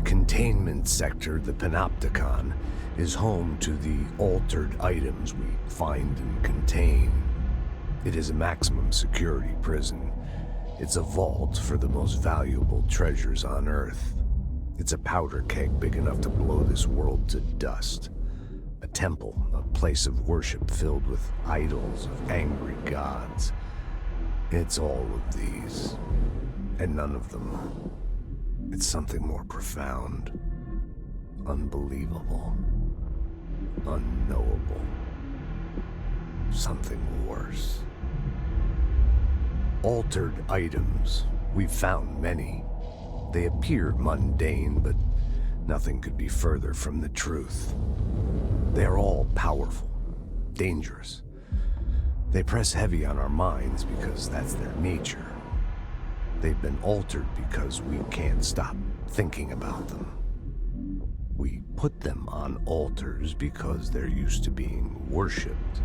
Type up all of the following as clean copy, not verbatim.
containment sector, the Panopticon, is home to the altered items we find and contain. It is a maximum security prison. It's a vault for the most valuable treasures on Earth. It's a powder keg big enough to blow this world to dust. A temple, a place of worship filled with idols of angry gods. It's all of these, and none of them. It's something more profound, unbelievable, unknowable. Something worse. Altered items. We've found many. They appear mundane, but nothing could be further from the truth. They're all powerful, dangerous. They press heavy on our minds because that's their nature. They've been altered because we can't stop thinking about them. We put them on altars because they're used to being worshipped.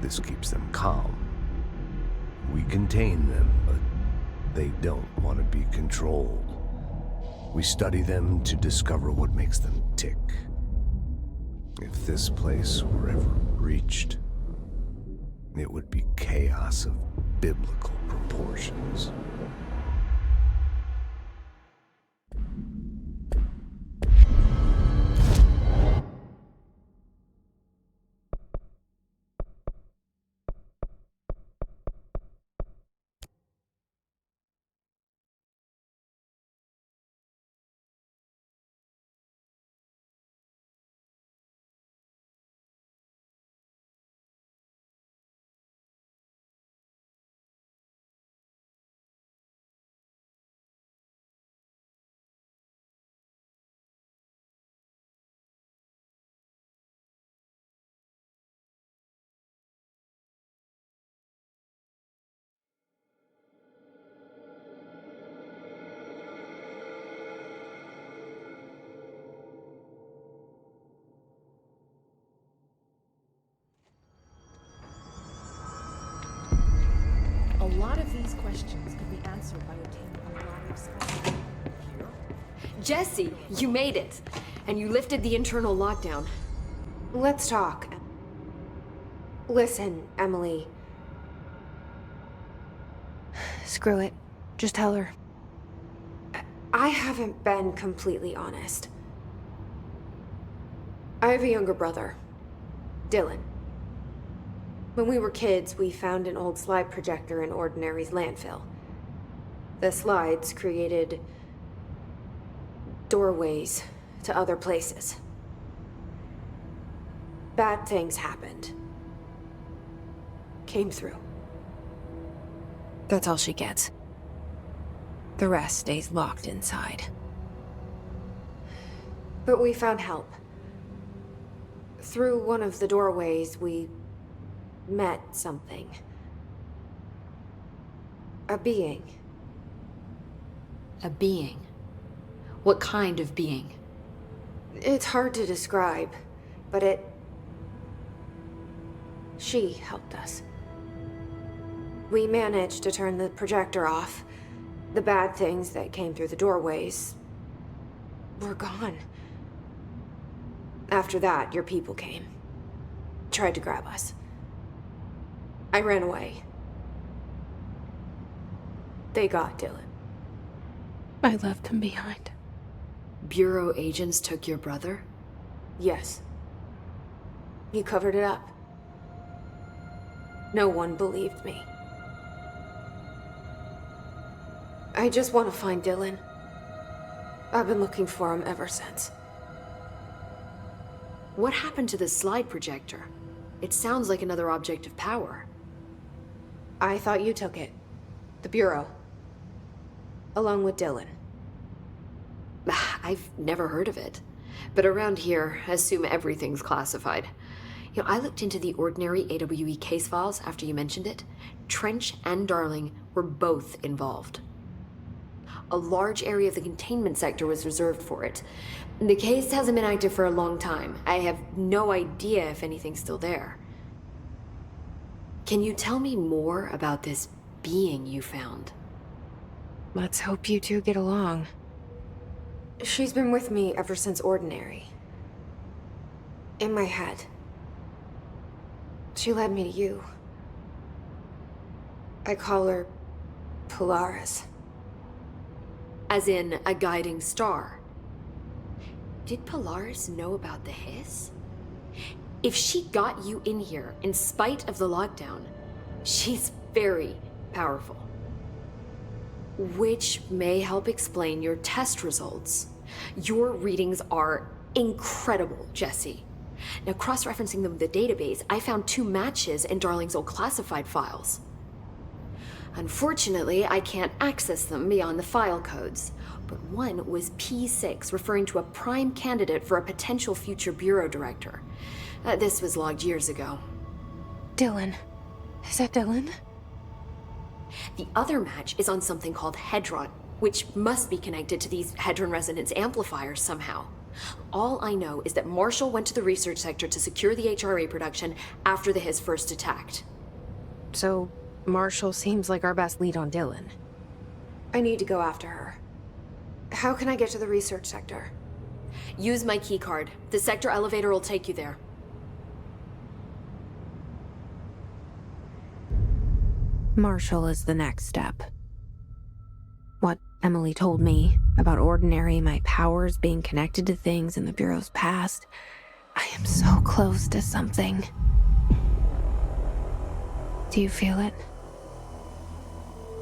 This keeps them calm. We contain them, but they don't want to be controlled. We study them to discover what makes them tick. If this place were ever reached, it would be chaos of biblical proportions. A lot of these questions could be answered by obtaining a lot of special here. Jesse, you made it! And you lifted the internal lockdown. Let's talk. Listen, Emily. Screw it. Just tell her. I haven't been completely honest. I have a younger brother, Dylan. When we were kids, we found an old slide projector in Ordinary's landfill. The slides created doorways to other places. Bad things happened. Came through. That's all she gets. The rest stays locked inside. But we found help. Through one of the doorways, we met something. A being. A being? What kind of being? It's hard to describe, but she helped us. We managed to turn the projector off. The bad things that came through the doorways were gone. After that, your people came. Tried to grab us. I ran away. They got Dylan. I left him behind. Bureau agents took your brother? Yes. You covered it up. No one believed me. I just want to find Dylan. I've been looking for him ever since. What happened to the slide projector? It sounds like another object of power. I thought you took it. The Bureau. Along with Dylan. I've never heard of it. But around here, assume everything's classified. You know, I looked into the Ordinary AWE case files after you mentioned it. Trench and Darling were both involved. A large area of the containment sector was reserved for it. The case hasn't been active for a long time. I have no idea if anything's still there. Can you tell me more about this being you found? Let's hope you two get along. She's been with me ever since Ordinary. In my head. She led me to you. I call her Polaris. As in a guiding star. Did Polaris know about the hiss? If she got you in here in spite of the lockdown, she's very powerful. Which may help explain your test results. Your readings are incredible, Jesse. Now, cross-referencing them with the database, I found 2 matches in Darling's old classified files. Unfortunately, I can't access them beyond the file codes, but one was P6, referring to a prime candidate for a potential future bureau director. This was logged years ago. Dylan. Is that Dylan? The other match is on something called Hedron, which must be connected to these Hedron resonance amplifiers somehow. All I know is that Marshall went to the research sector to secure the HRA production after the Hiss first attacked. So, Marshall seems like our best lead on Dylan. I need to go after her. How can I get to the research sector? Use my keycard. The sector elevator will take you there. Marshall is the next step. What Emily told me about Ordinary, my powers being connected to things in the Bureau's past, I am so close to something. Do you feel it?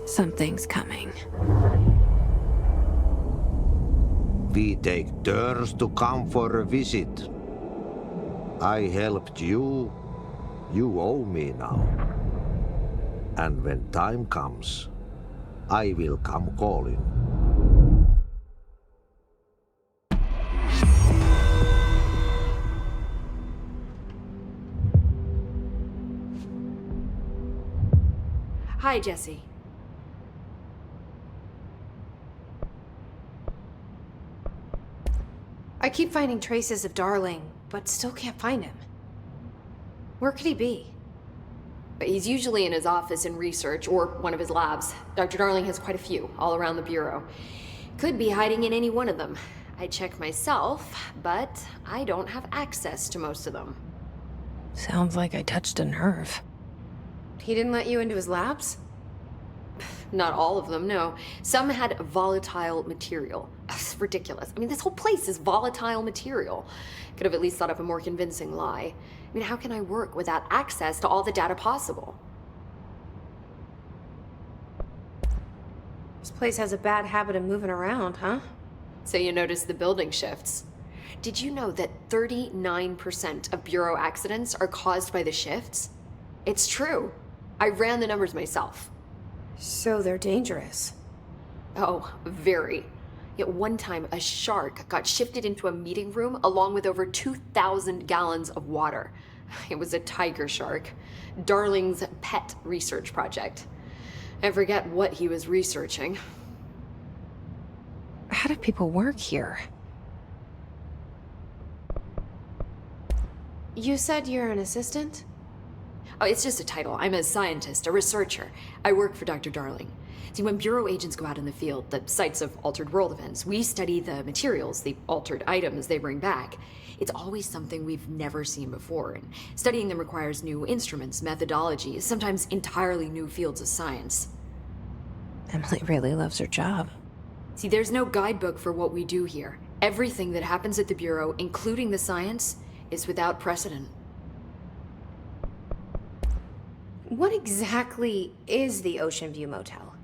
Something's coming. We take turns to come for a visit. I helped you. You owe me now. And when time comes, I will come calling. Hi, Jesse. I keep finding traces of Darling, but still can't find him. Where could he be? But he's usually in his office in research or one of his labs. Dr. Darling has quite a few all around the Bureau. Could be hiding in any one of them. I check myself, but I don't have access to most of them. Sounds like I touched a nerve. He didn't let you into his labs? Not all of them, no. Some had volatile material. It's ridiculous. I mean, this whole place is volatile material. Could have at least thought up a more convincing lie. I mean, how can I work without access to all the data possible? This place has a bad habit of moving around, huh? So you notice the building shifts. Did you know that 39% of Bureau accidents are caused by the shifts? It's true. I ran the numbers myself. So they're dangerous. Oh, very. Yet one time, a shark got shifted into a meeting room along with over 2,000 gallons of water. It was a tiger shark. Darling's pet research project. I forget what he was researching. How do people work here? You said you're an assistant? Oh, it's just a title. I'm a scientist, a researcher. I work for Dr. Darling. See, when Bureau agents go out in the field, the sites of altered world events, we study the materials, the altered items they bring back. It's always something we've never seen before, and studying them requires new instruments, methodologies, sometimes entirely new fields of science. Emily really loves her job. See, there's no guidebook for what we do here. Everything that happens at the Bureau, including the science, is without precedent. What exactly is the Ocean View Motel?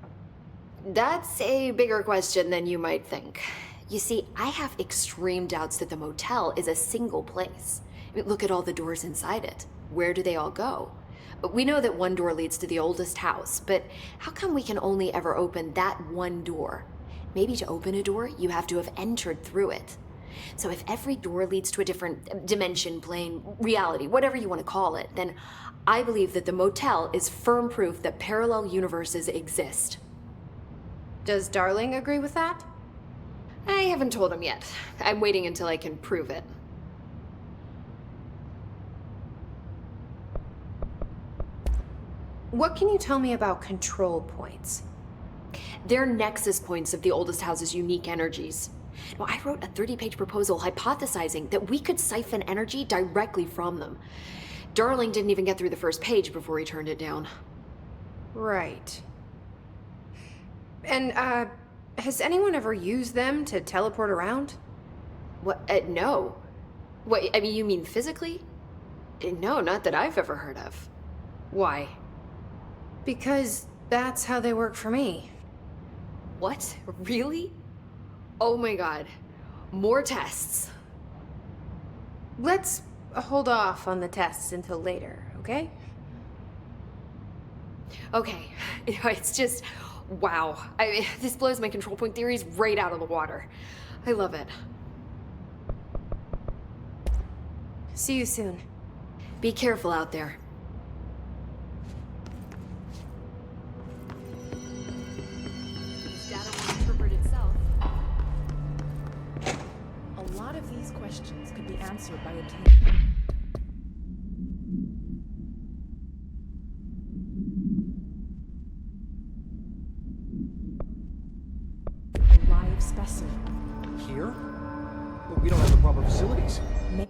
That's a bigger question than you might think. You see, I have extreme doubts that the motel is a single place. I mean, look at all the doors inside it. Where do they all go? We know that one door leads to the oldest house, but how come we can only ever open that one door? Maybe to open a door, you have to have entered through it. So if every door leads to a different dimension, plane, reality, whatever you want to call it, then I believe that the motel is firm proof that parallel universes exist. Does Darling agree with that? I haven't told him yet. I'm waiting until I can prove it. What can you tell me about control points? They're nexus points of the oldest house's unique energies. Now, I wrote a 30-page proposal hypothesizing that we could siphon energy directly from them. Darling didn't even get through the first page before he turned it down. Right. And, has anyone ever used them to teleport around? What? No. What, I mean, you mean physically? No, not that I've ever heard of. Why? Because that's how they work for me. What? Really? Oh my god. More tests. Let's hold off on the tests until later, okay? Okay. It's just, wow. I mean, this blows my control point theories right out of the water. I love it. See you soon. Be careful out there. This data won't interpret itself. A lot of these questions could be answered by obtaining a live specimen. Here? But we don't have the proper facilities. May-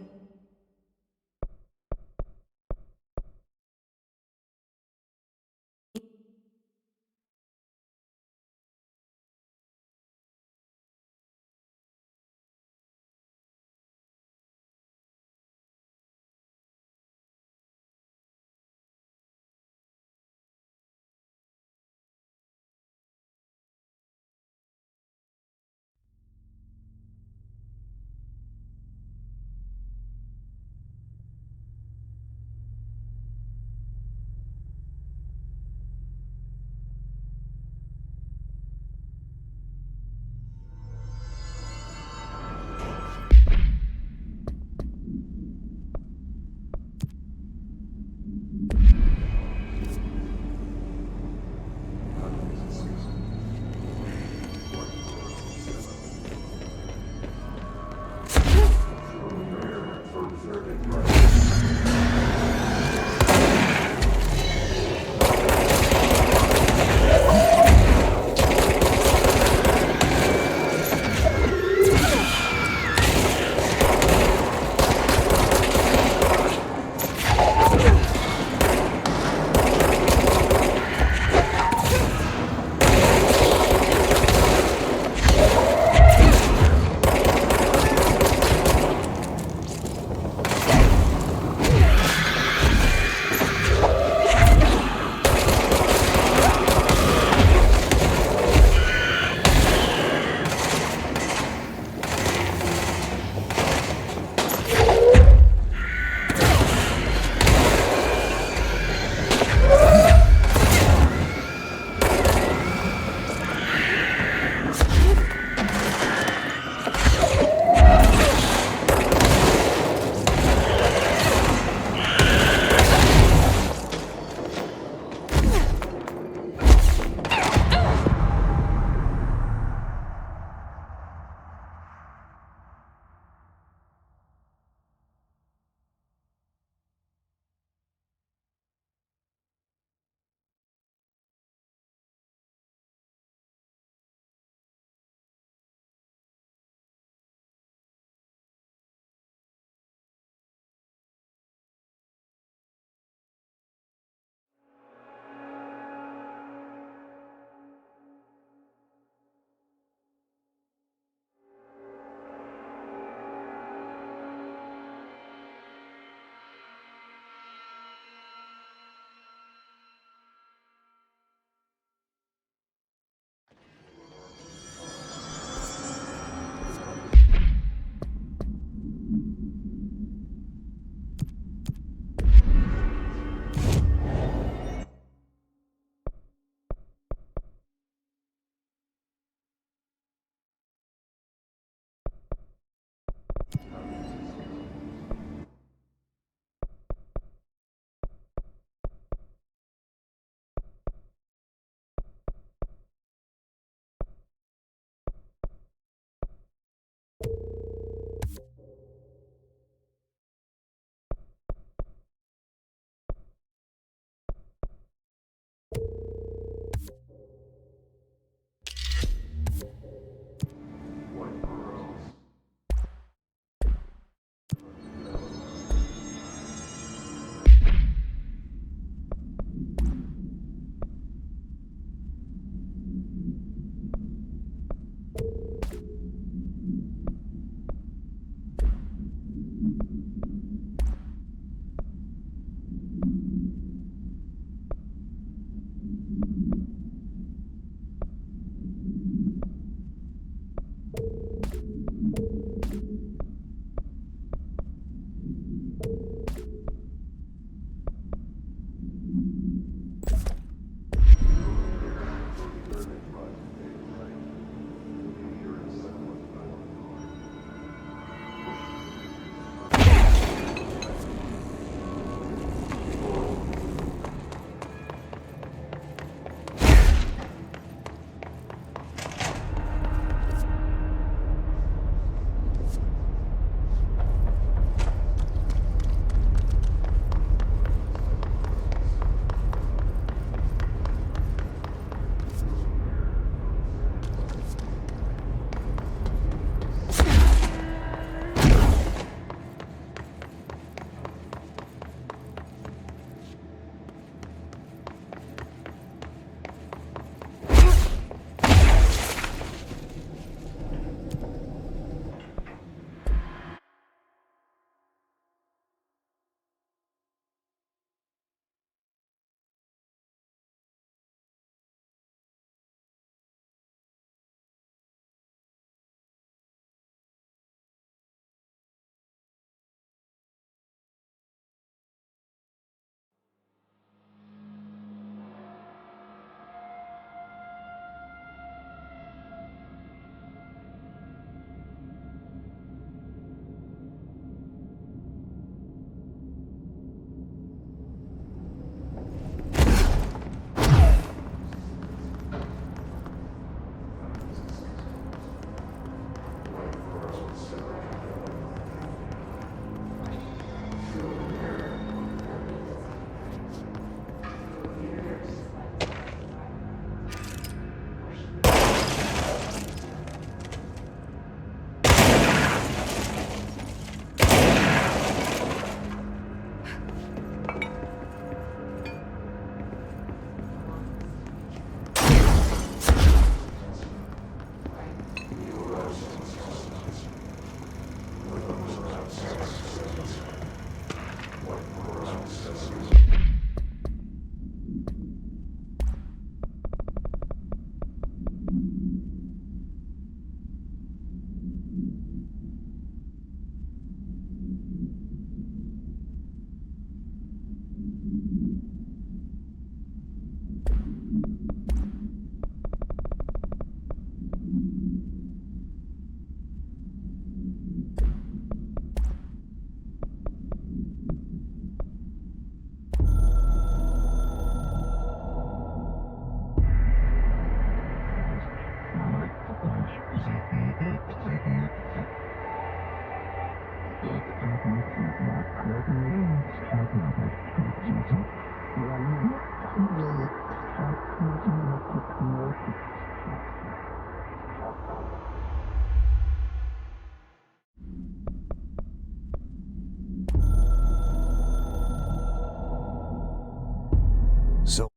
So,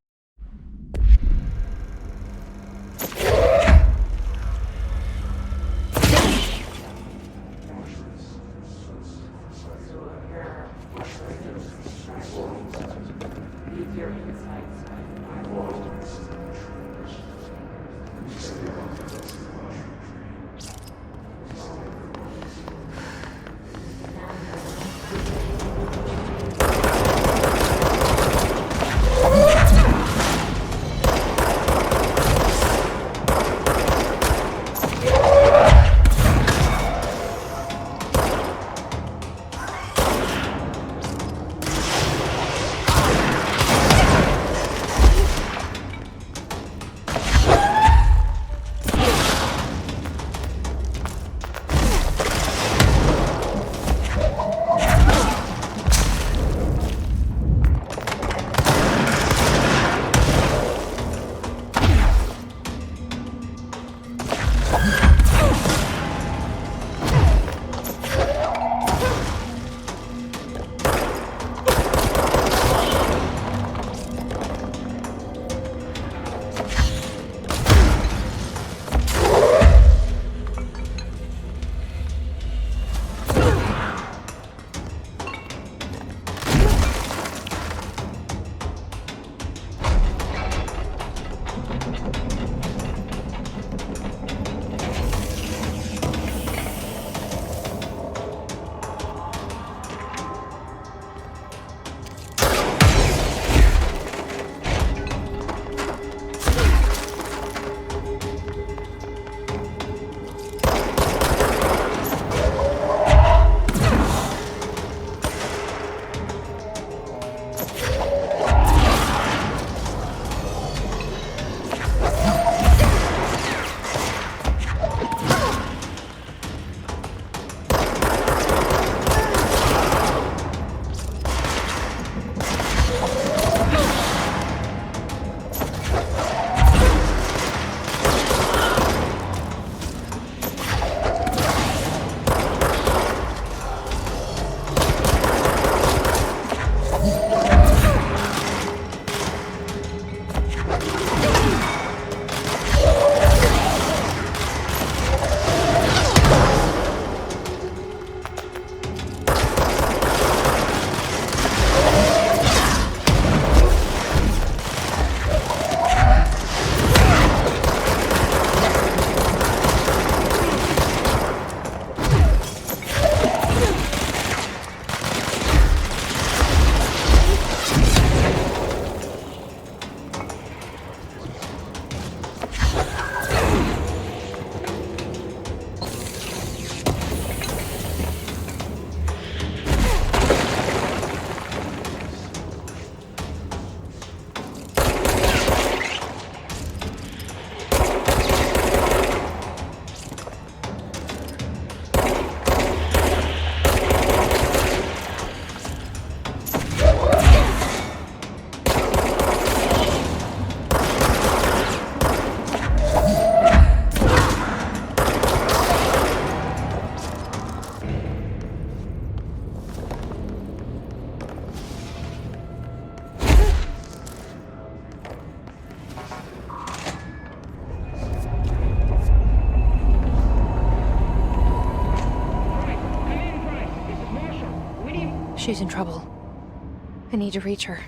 She's in trouble. I need to reach her.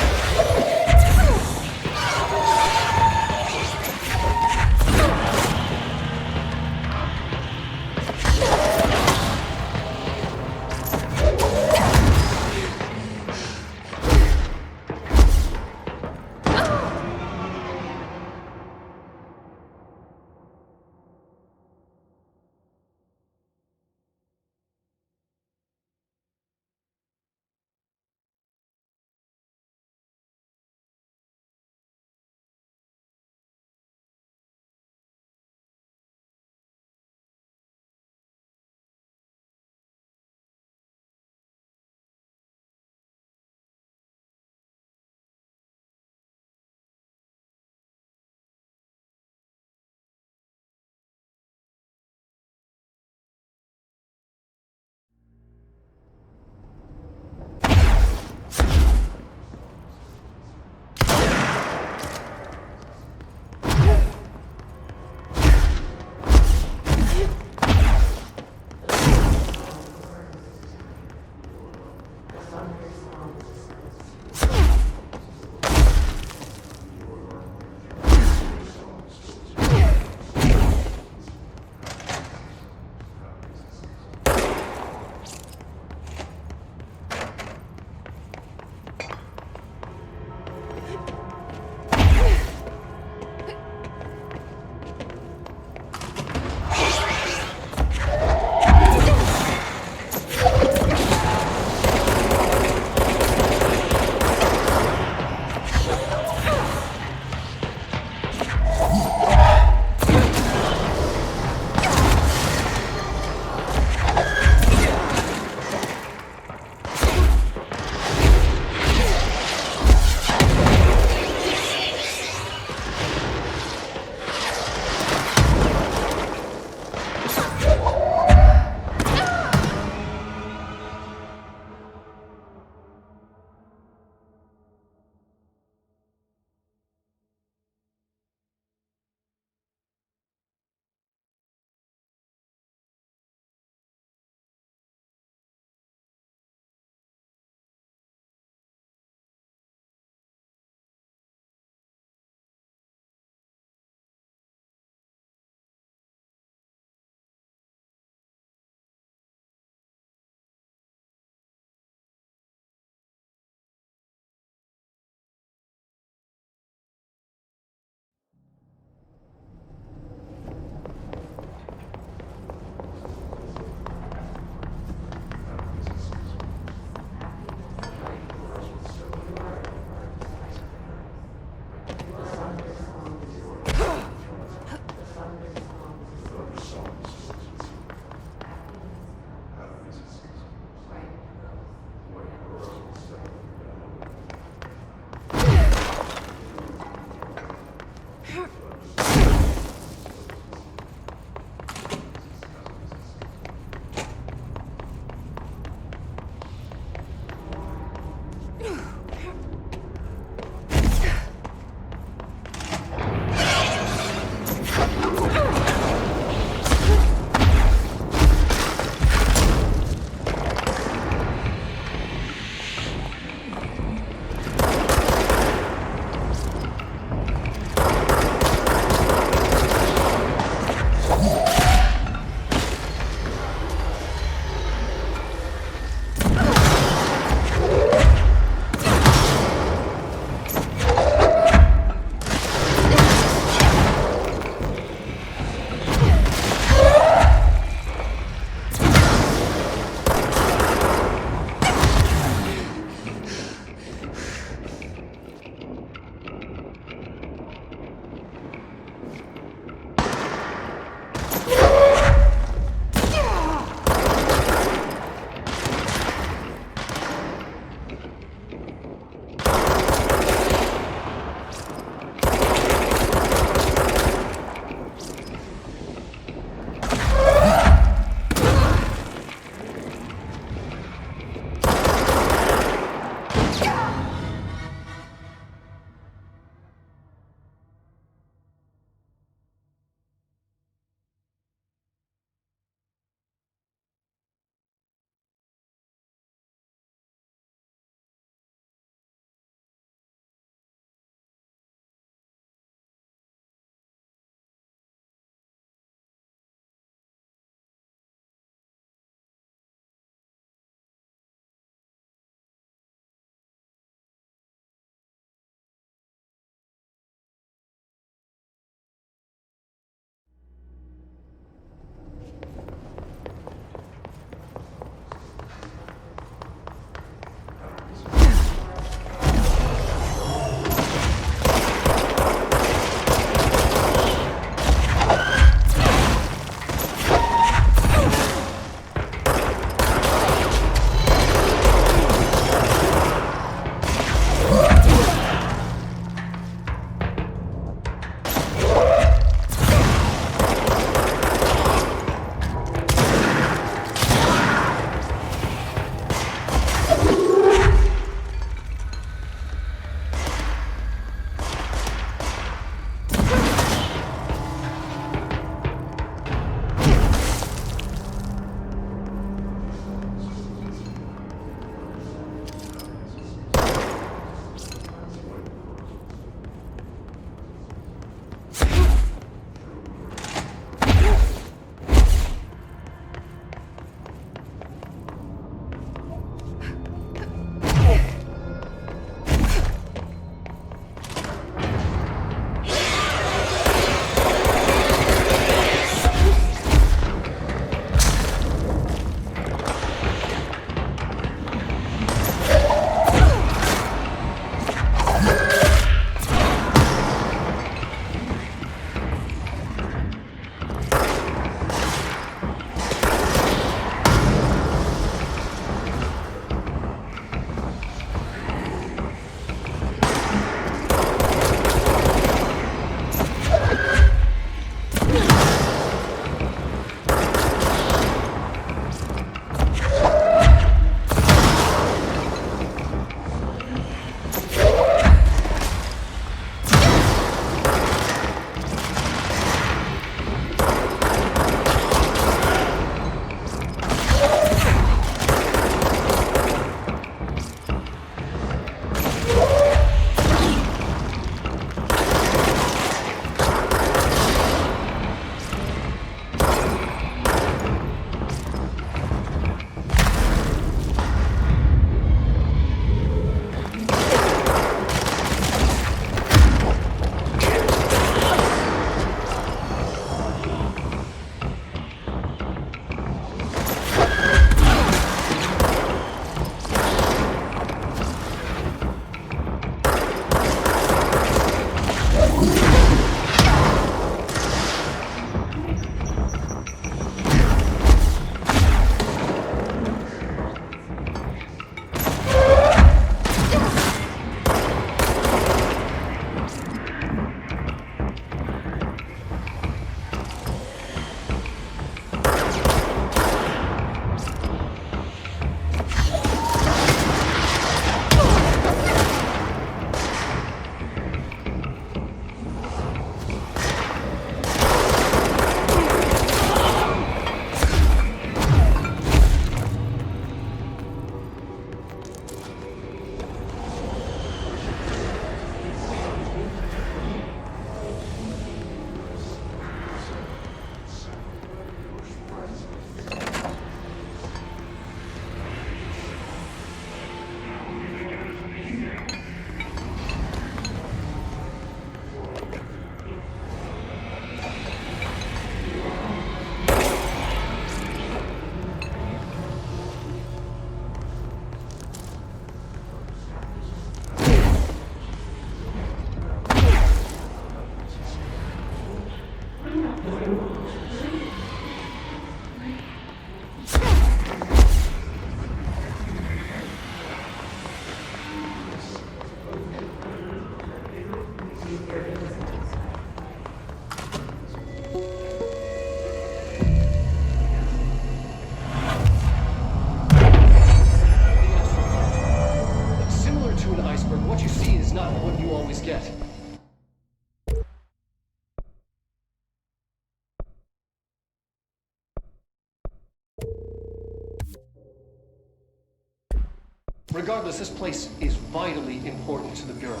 Regardless, this place is vitally important to the Bureau.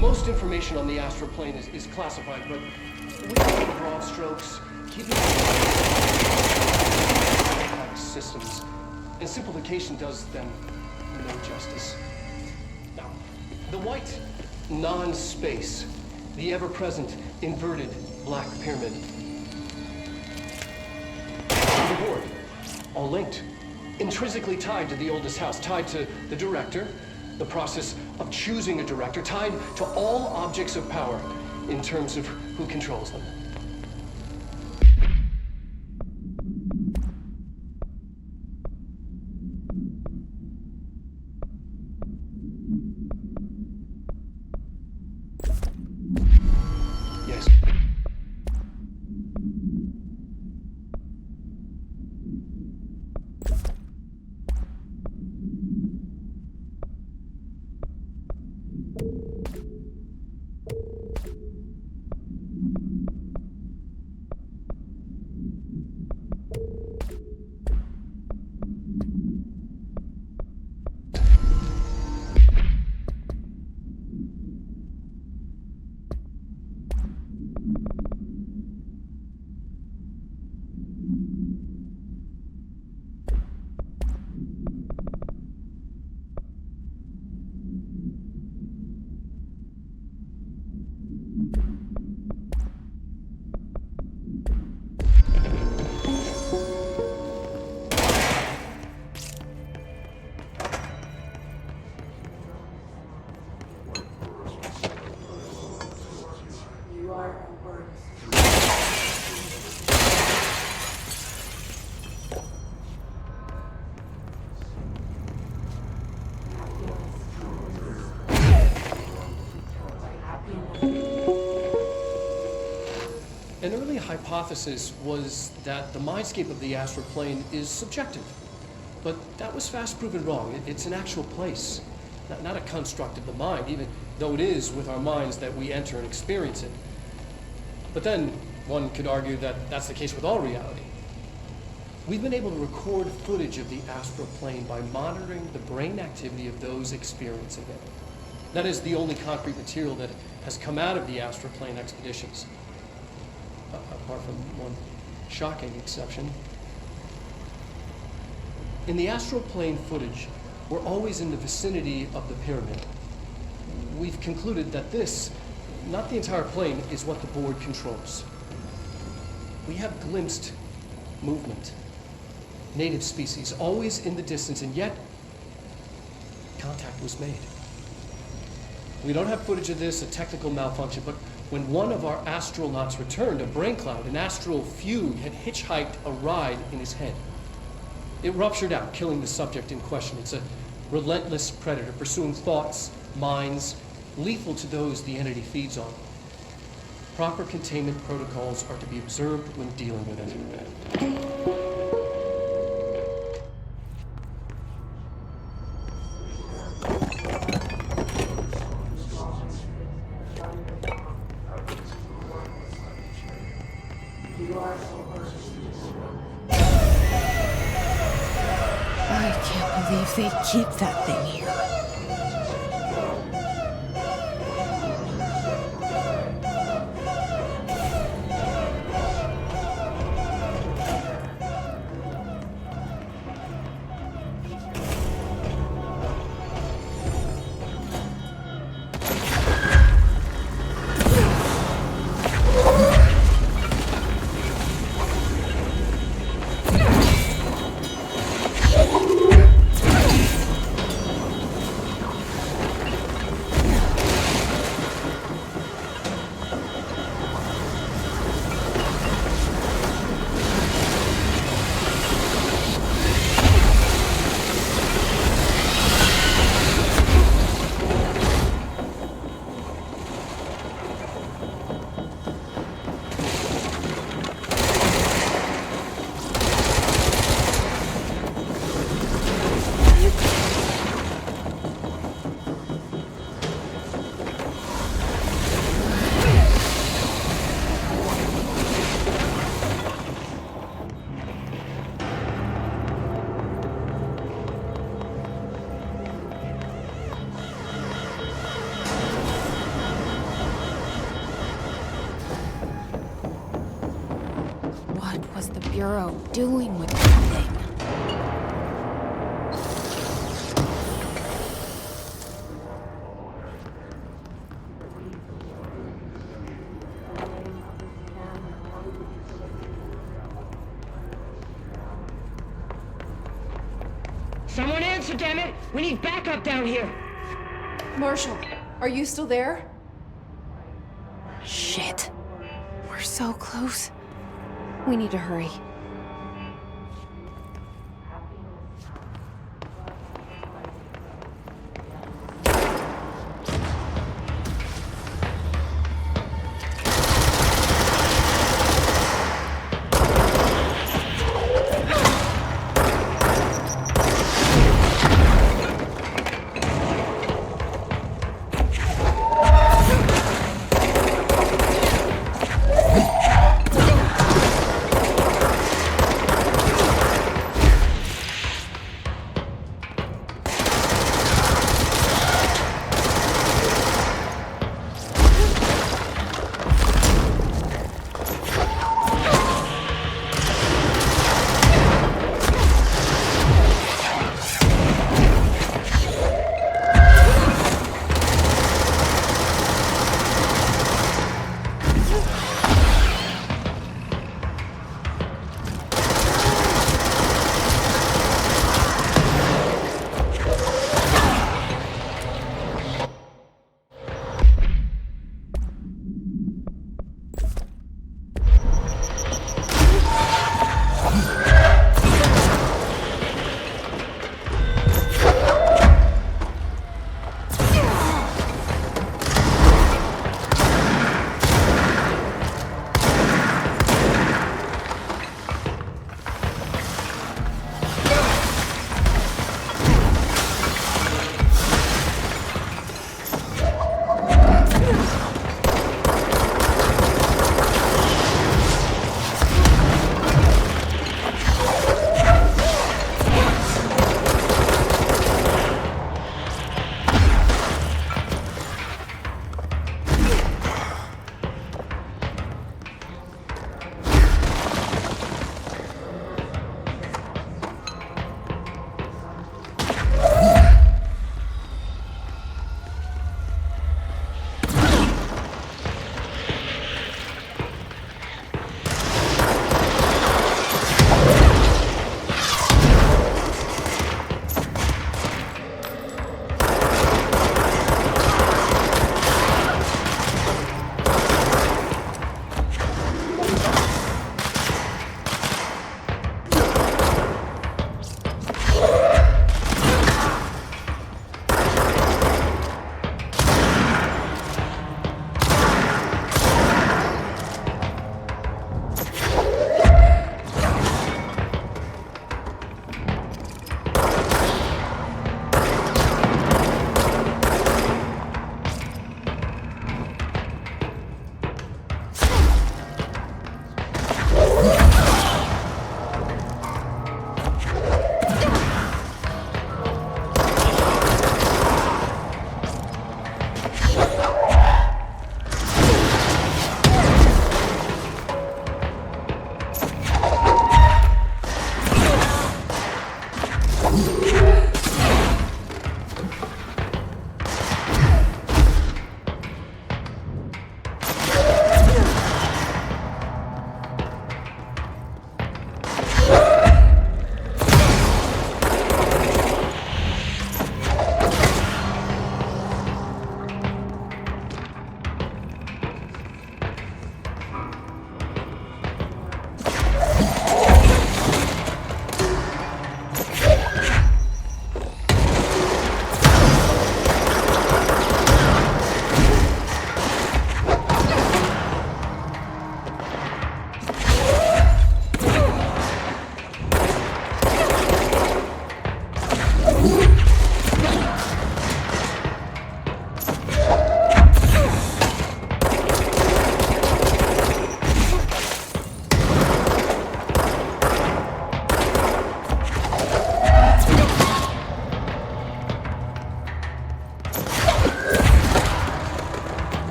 Most information on the astral plane is classified, but we can in broad strokes, keeping complex systems, and simplification does them no justice. Now, the white non-space, the ever-present inverted black pyramid, and the board, all linked, intrinsically tied to the oldest house, tied to the director, the process of choosing a director, tied to all objects of power in terms of who controls them. Yes. An early hypothesis was that the mindscape of the astral plane is subjective. But that was fast proven wrong. It's an actual place, not a construct of the mind, even though it is with our minds that we enter and experience it. But then one could argue that that's the case with all reality. We've been able to record footage of the astral plane by monitoring the brain activity of those experiencing it. That is the only concrete material that has come out of the astral plane expeditions. Apart from one shocking exception. In the astral plane footage, we're always in the vicinity of the pyramid. We've concluded that this, not the entire plane, is what the board controls. We have glimpsed movement, native species, always in the distance, and yet contact was made. We don't have footage of this, a technical malfunction, but when one of our astronauts returned, a brain cloud, an astral fugue, had hitchhiked a ride in his head. It ruptured out, killing the subject in question. It's a relentless predator, pursuing thoughts, minds, lethal to those the entity feeds on. Proper containment protocols are to be observed when dealing with it. I can't believe they keep that thing here. Bureau doing with that thing? Someone answer, damn it! We need backup down here! Marshall, are you still there? Shit. We're so close. We need to hurry.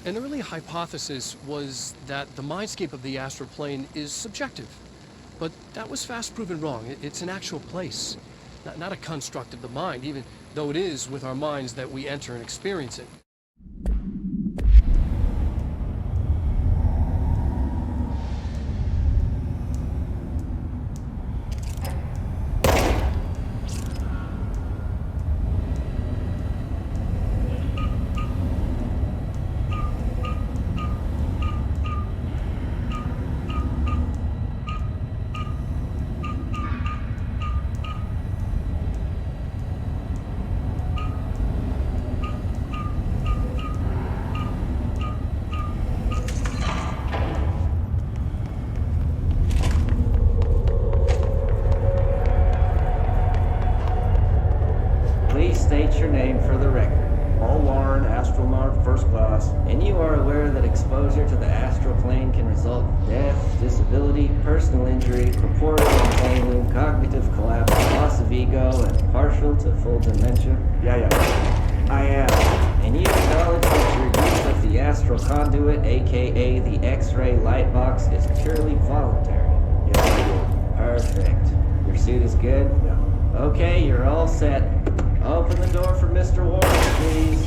An early hypothesis was that the mindscape of the astral plane is subjective. But that was fast proven wrong. It's an actual place, not a construct of the mind, even though it is with our minds that we enter and experience it. Please state your name for the record. Paul Warren, astronaut, first class. And you are aware that exposure to the astral plane can result in death, disability, personal injury, corporeal entanglement, cognitive collapse, loss of ego, and partial to full dementia? Yeah. I am. And you acknowledge that your use of the astral conduit, aka the X-ray light box, is purely voluntary? Yes, I do. Perfect. Your suit is good? Yeah. Okay, you're all set. Open the door for Mr. Warren, please.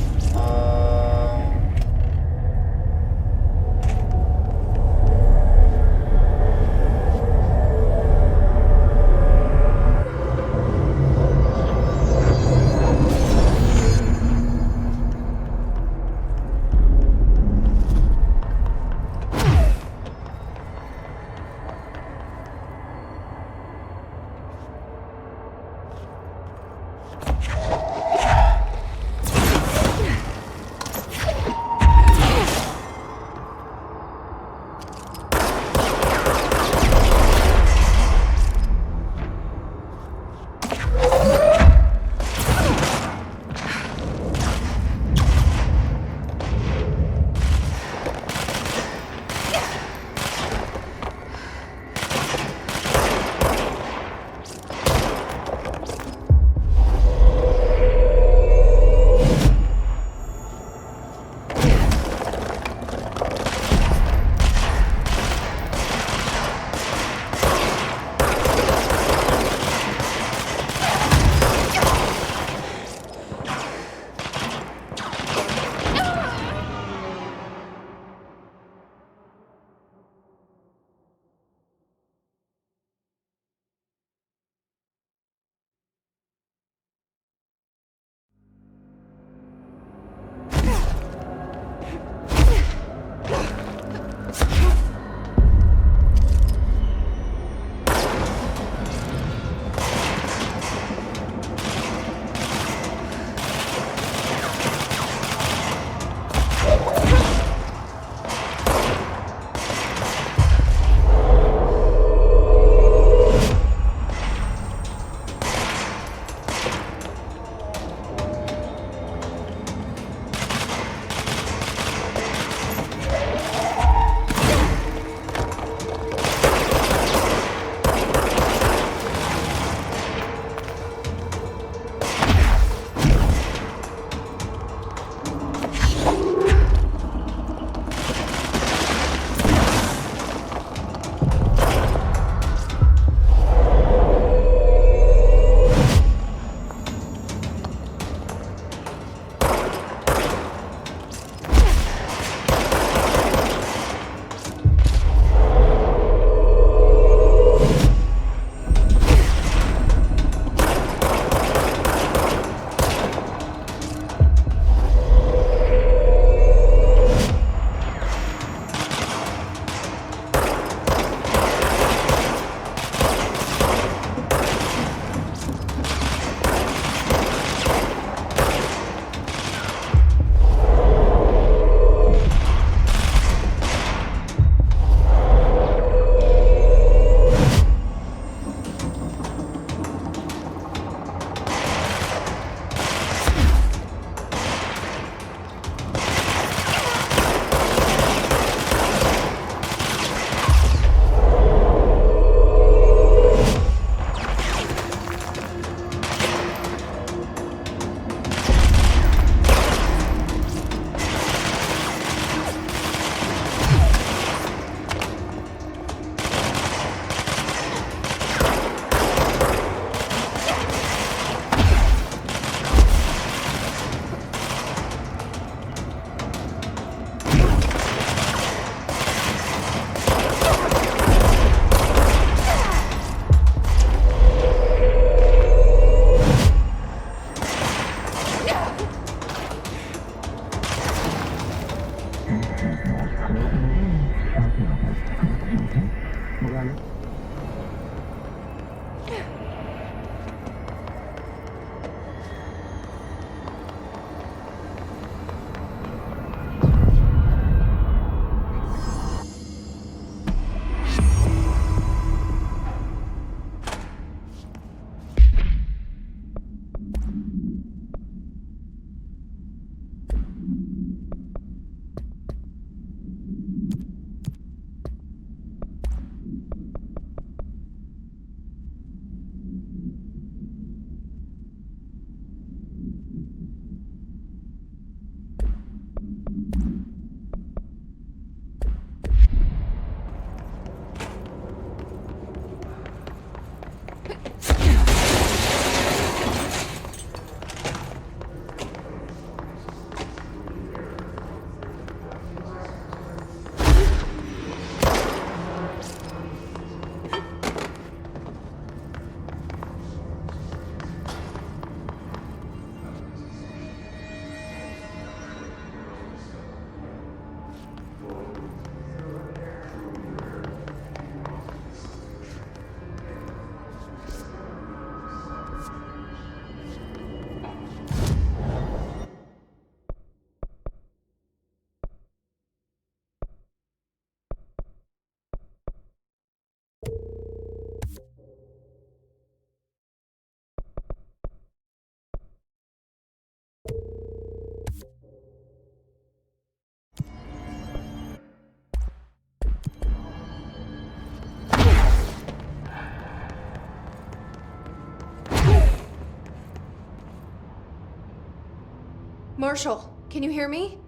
Marshall, can you hear me?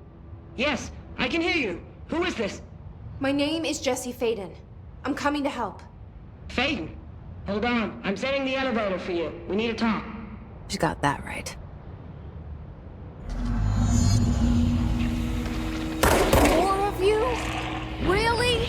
Yes, I can hear you. Who is this? My name is Jesse Faden. I'm coming to help. Faden. Hold on. I'm setting the elevator for you. We need to talk. She got that right. More of you? Really?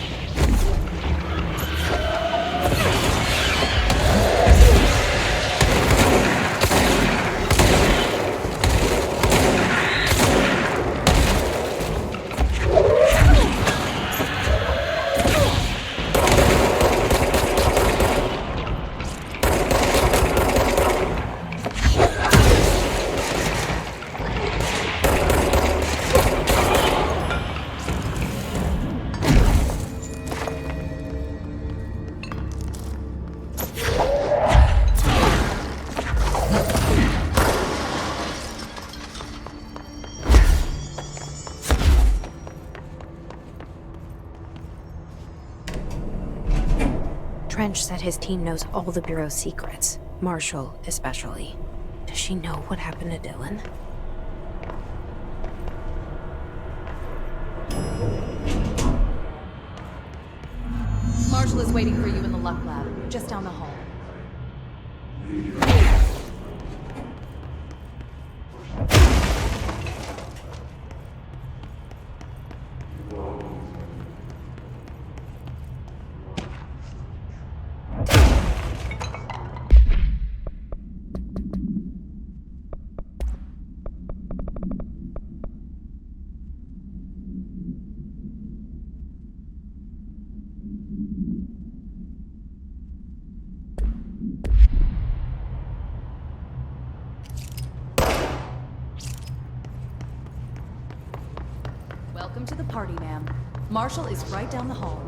Trench said his team knows all the Bureau's secrets, Marshall especially. Does she know what happened to Dylan? Marshall is waiting for you in the Luck Lab, just down the hall. Welcome to the party, ma'am. Marshall is right down the hall.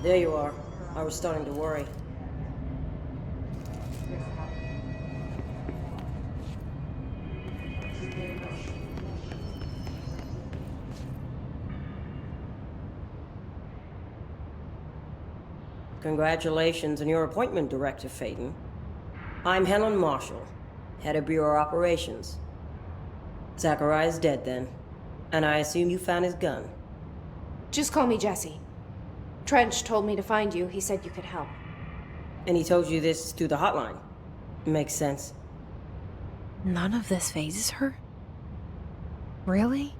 There you are. I was starting to worry. Congratulations on your appointment, Director Faden. I'm Helen Marshall, head of Bureau Operations. Zachariah's dead then, and I assume you found his gun. Just call me Jesse. Trench told me to find you. He said you could help. And he told you this through the hotline. Makes sense. None of this phases her? Really?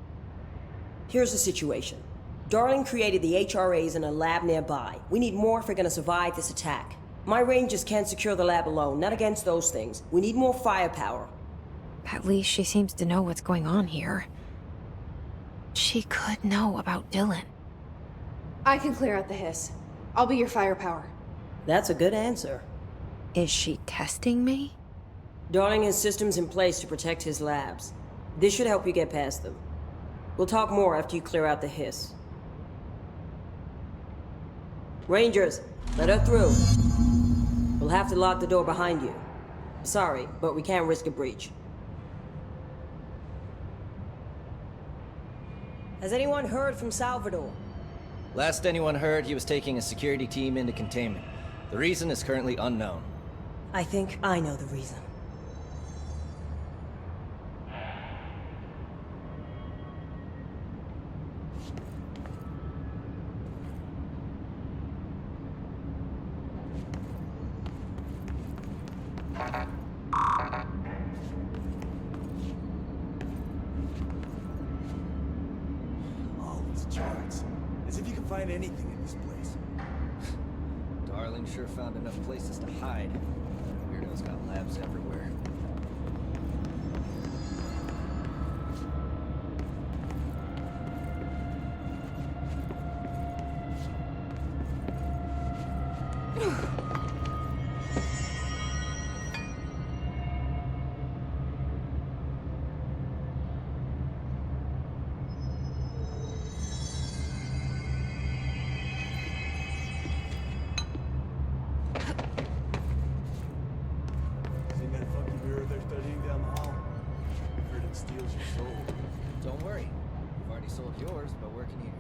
Here's the situation. Darling created the HRAs in a lab nearby. We need more if we're gonna survive this attack. My rangers can't secure the lab alone, not against those things. We need more firepower. At least she seems to know what's going on here. She could know about Dylan. I can clear out the hiss. I'll be your firepower. That's a good answer. Is she testing me? Darling has systems in place to protect his labs. This should help you get past them. We'll talk more after you clear out the hiss. Rangers, let her through. We'll have to lock the door behind you. Sorry, but we can't risk a breach. Has anyone heard from Salvador? Last anyone heard, he was taking a security team into containment. The reason is currently unknown. I think I know the reason. All these charts. As if you can find anything in this place. Darling sure found enough places to hide. Weirdos got labs everywhere. Seen that funky mirror they're studying down the hall? Heard it steals your soul. Don't worry. You've already sold yours by working here.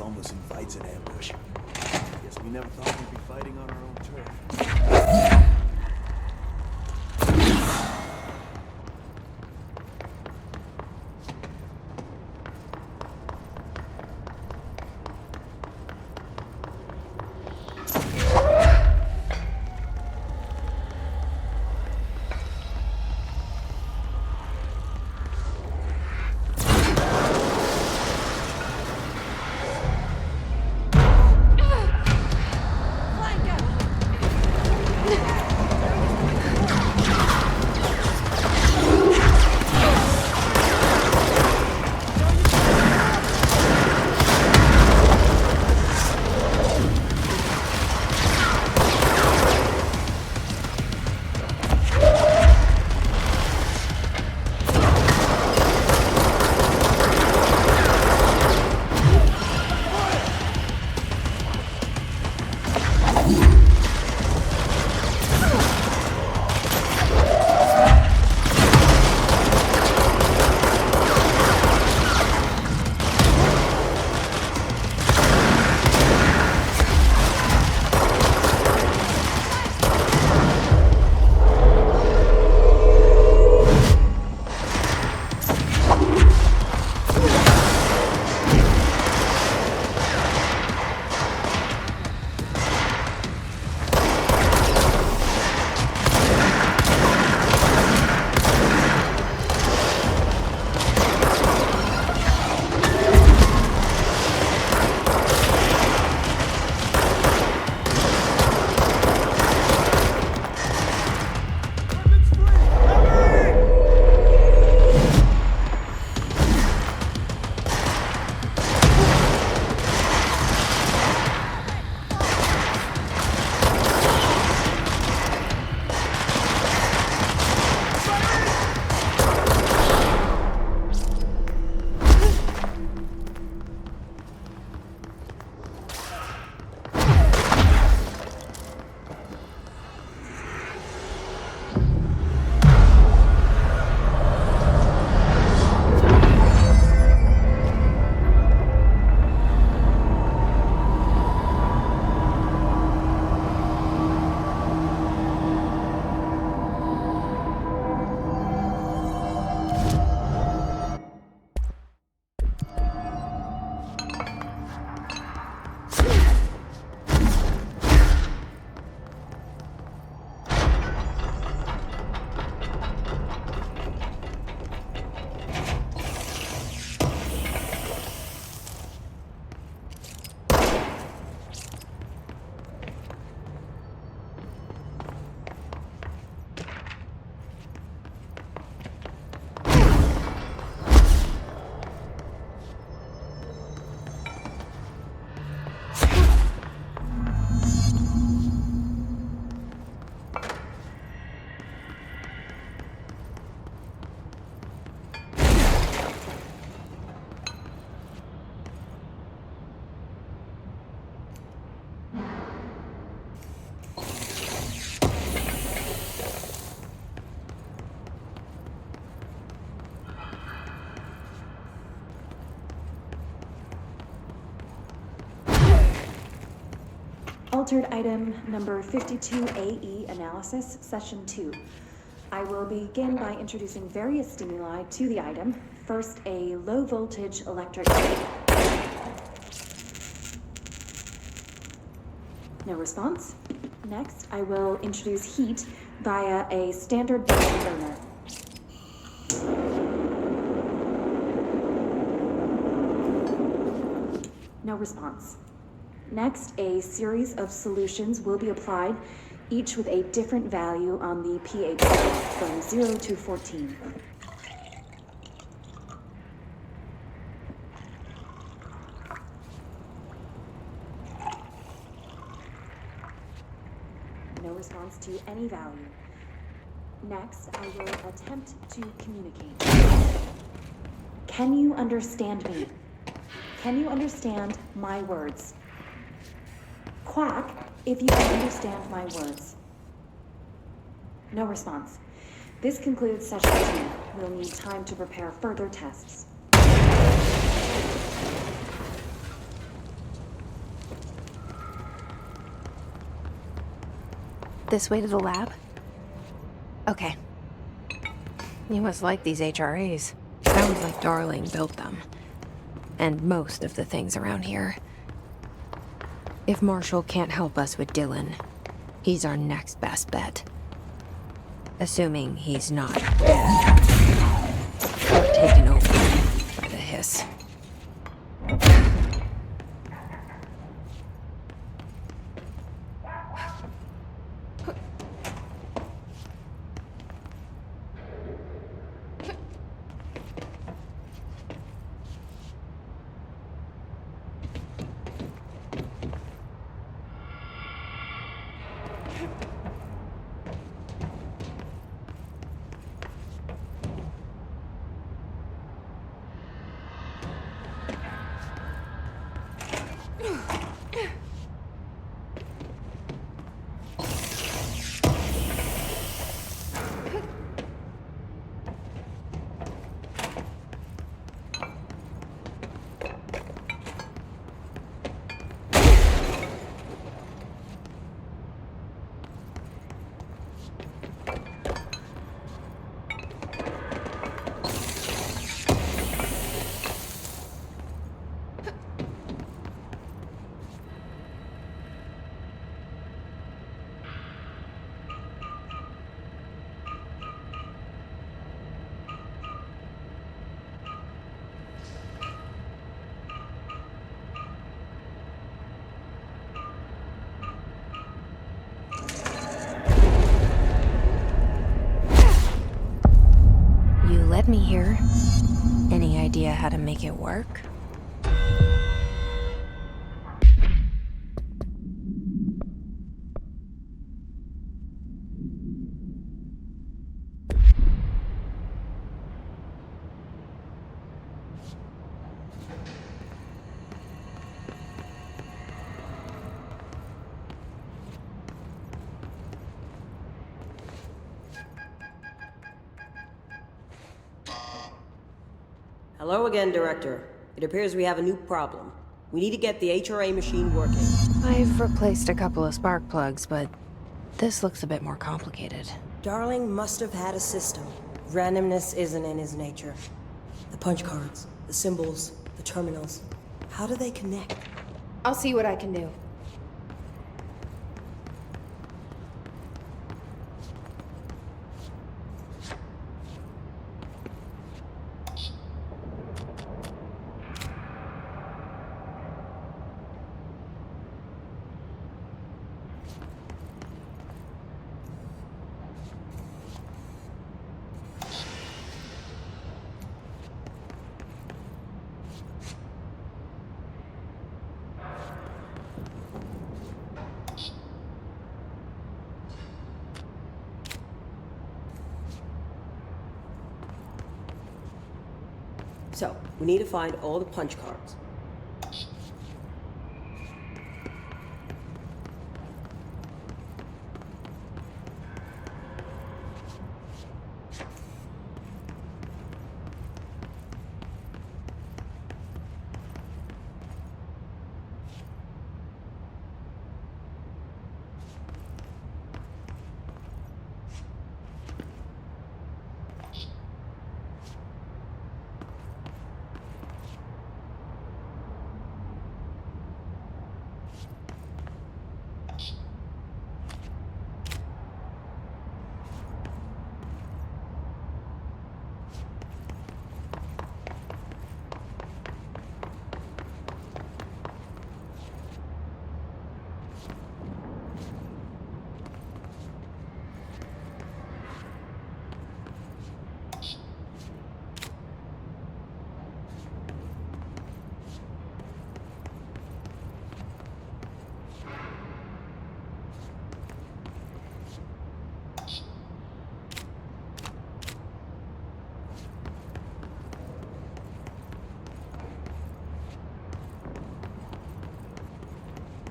almost invites an ambush. Guess we never thought we'd be fighting on our own turf. Altered item number 52AE analysis, session 2. I will begin by introducing various stimuli to the item. First, a low voltage electric. No response. Next, I will introduce heat via a standard burner. No response. Next, a series of solutions will be applied, each with a different value on the pH scale from 0 to 14. No response to any value. Next, I will attempt to communicate. Can you understand me? Can you understand my words? Quack if you can understand my words. No response. This concludes session 2. We'll need time to prepare further tests. This way to the lab? Okay. You must like these HRAs. Sounds like Darling built them. And most of the things around here. If Marshall can't help us with Dylan, he's our next best bet. Assuming he's not dead. Or taken over by the hiss. Led me here. Any idea how to make it work? Hello again, Director. It appears we have a new problem. We need to get the HRA machine working. I've replaced a couple of spark plugs, but this looks a bit more complicated. Darling must have had a system. Randomness isn't in his nature. The punch cards, the symbols, the terminals. How do they connect? I'll see what I can do. So, we need to find all the punch cards.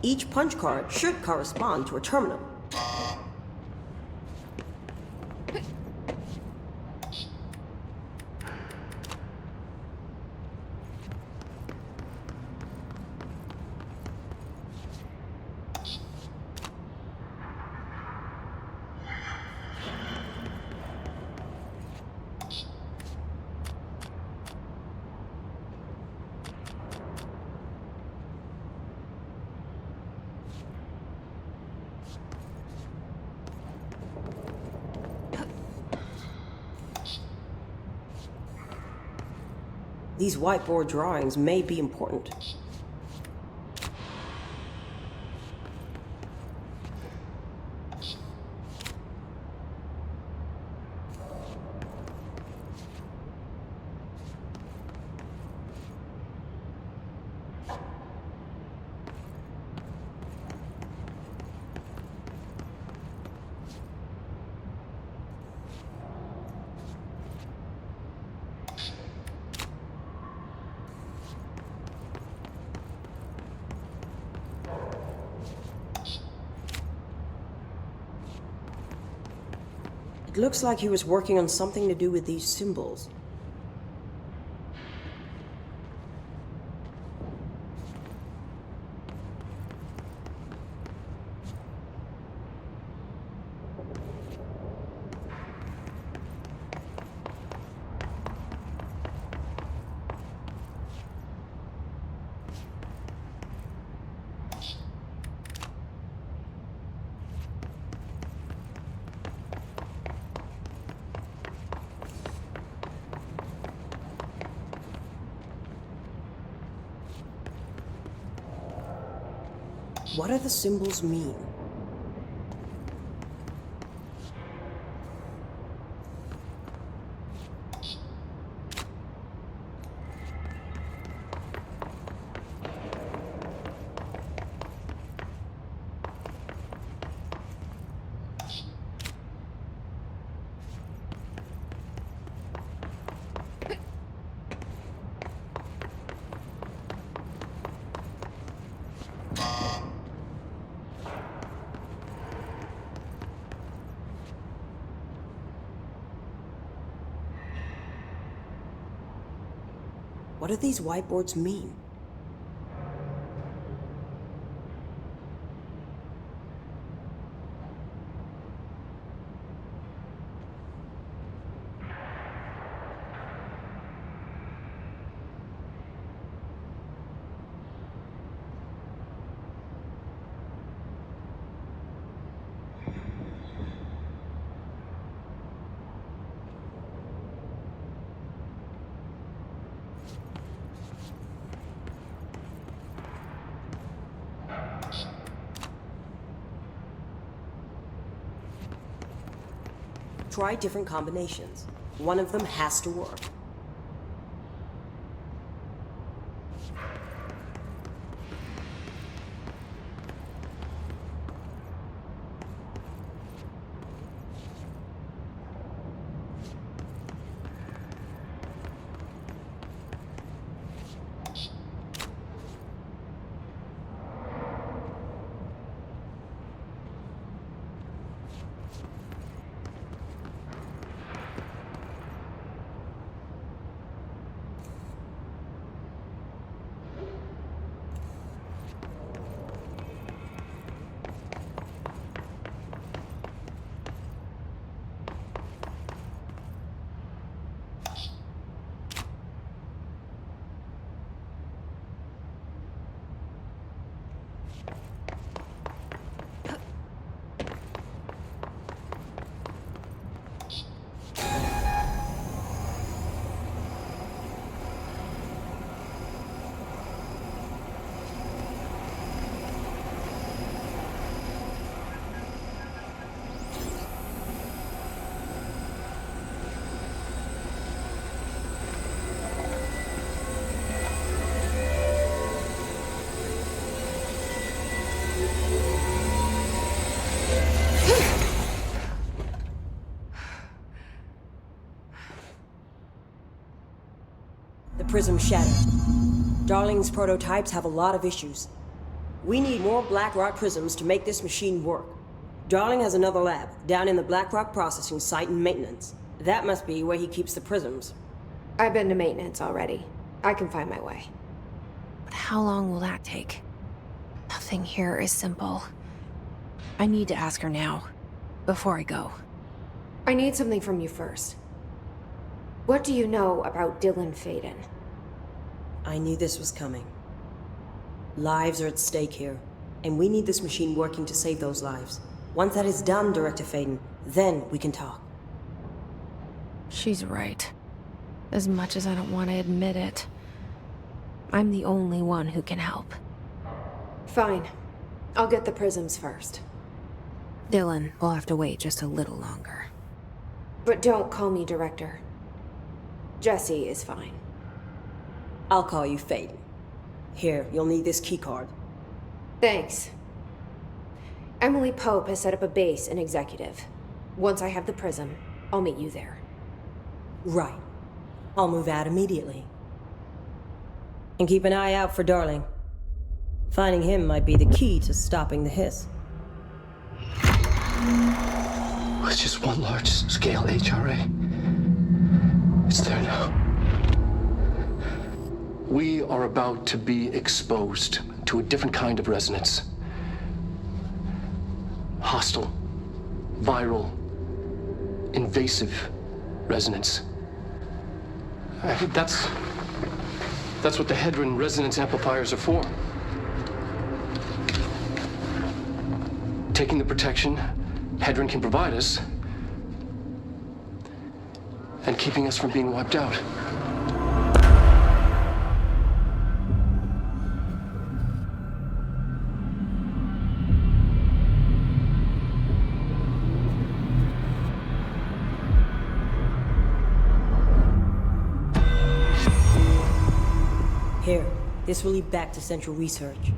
Each punch card should correspond to a terminal. These whiteboard drawings may be important. It looks like he was working on something to do with these symbols. What do the symbols mean? What do these whiteboards mean? Try different combinations. One of them has to work. The prism shattered. Darling's prototypes have a lot of issues. We need more Blackrock prisms to make this machine work. Darling has another lab, down in the Blackrock processing site in maintenance. That must be where he keeps the prisms. I've been to maintenance already. I can find my way. But how long will that take? Nothing here is simple. I need to ask her now, before I go. I need something from you first. What do you know about Dylan Faden? I knew this was coming. Lives are at stake here, and we need this machine working to save those lives. Once that is done, Director Faden, then we can talk. She's right. As much as I don't want to admit it. I'm the only one who can help. Fine. I'll get the prisms first. Dylan will have to wait just a little longer. But don't call me Director. Jesse is fine. I'll call you Faden. Here, you'll need this keycard. Thanks. Emily Pope has set up a base in Executive. Once I have the prism, I'll meet you there. Right. I'll move out immediately. And keep an eye out for Darling. Finding him might be the key to stopping the hiss. It's just one large-scale HRA. It's there now. We are about to be exposed to a different kind of resonance. Hostile, viral, invasive resonance. I think that's what the Hedron resonance amplifiers are for. Taking the protection Hedron can provide us and keeping us from being wiped out. Here, this will lead back to Central Research.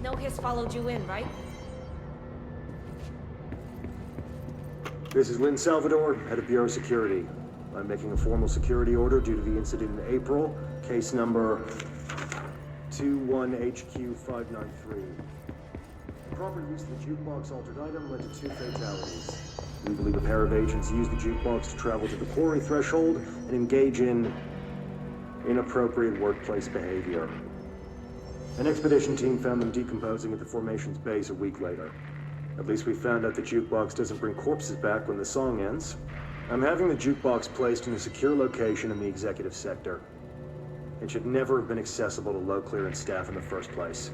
No hiss followed you in, right? This is Lynn Salvador, head of Bureau Security. I'm making a formal security order due to the incident in April, case number 21HQ593. Improper use of the jukebox altered item led to 2 fatalities. We believe a pair of agents used the jukebox to travel to the quarry threshold and engage in inappropriate workplace behavior. An expedition team found them decomposing at the formation's base a week later. At least we found out the jukebox doesn't bring corpses back when the song ends. I'm having the jukebox placed in a secure location in the executive sector. It should never have been accessible to low clearance staff in the first place.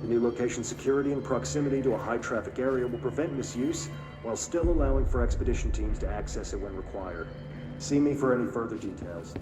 The new location's security and proximity to a high-traffic area will prevent misuse, while still allowing for expedition teams to access it when required. See me for any further details.